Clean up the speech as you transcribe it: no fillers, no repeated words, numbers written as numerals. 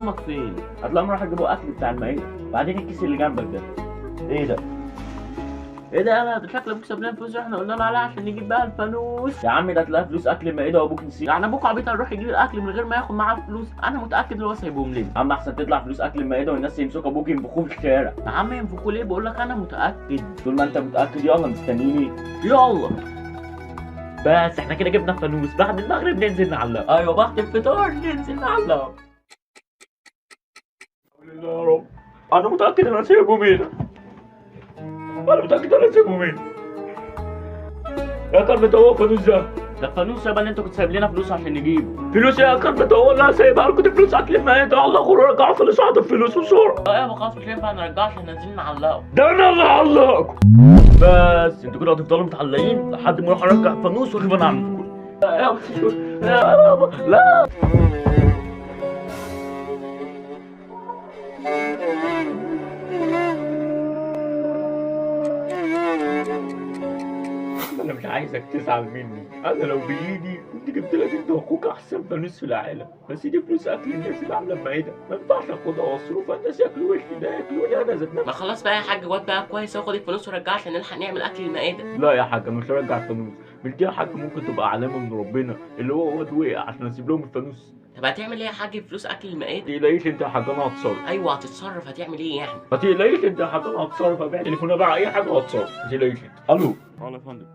امك فين؟ هتلاقيهم راحوا يجيبوا اكل بتاع المائده. بعدين الكيس اللي جنبك ده ايه ده؟ ايه ده؟ انا شكل ابوك ساب لنا فلوس احنا قلنا له عليها عشان نجيب بقى الفانوس. يا عم ده هتلاقي فلوس اكل المائده وابوك نسيه. يعني ابوك عبيط هيروح يجيب الاكل من غير ما ياخد معاه فلوس؟ انا متاكد ان هو سايبهم لي. يا عم احسن تطلع فلوس اكل المائده والناس يمسكوا ابوك ينفخوه في الشارع. يا عم ينفخوه ليه؟ بقول لك انا متاكد. طول ما انت متاكد يلا مستنيني. يلا. بس احنا كده جبنا الفانوس، بعد المغرب ننزل نعلق. ايوه بعد الفطار ننزل نعلق. يا رب انا متاكد ان انا سايبهم هنا. انا متاكد ان انا سايبهم هنا. يا كرم هو فانوس ده الفانوس يابا اللي انت كنت سايب لنا فلوس عشان نجيبه. فلوس يا كرم هو اللي انا سايبها لكم؟ دي فلوس اكل المائده. الله غرور رجعوا فلوس واحده الفلوس بسرعه. لا يابا خلاص مش هينفع نرجعها عشان نازلين نعلقه. ده انا اللي هعلقكم. بس انتوا كده هتفضلوا متعلقين لحد ما اروح ارجع الفانوس واشوف انا هعمل فيكم. لا يابا لا يابا لا. انا مش عايزك تزعل مني. انا لو بايدي كنت جبت لك انت واخوك احسن فانوس في العالم، بس دي فلوس اكل الناس اللي عامله مائده، ما ينفعش اخدها واصرفها الناس ياكلوا وشي ده ياكلوني انا ذات نفسي. ما خلاص بقى يا حاج واد بقى كويس، واخد الفلوس ورجعها عشان نلحق نعمل اكل المائده. لا يا حاج مش هرجع الفانوس. مش دي يا حاج ممكن تبقى علامه من ربنا اللي هو واد وقع عشان اسيب لهم الفانوس؟ طب هتعمل ايه يا حاج بفلوس اكل المائده؟ ما تقلقيش انت يا حاج انا هتصرف. ايوه هتتصرف. هتعمل ايه يعني؟ ما تقلقيش انت يا حاج انا هتصرف. ابيع تليفون ابيع اي حاجه وهتصرف. ما تقلقيش انت. الو. يا فندم.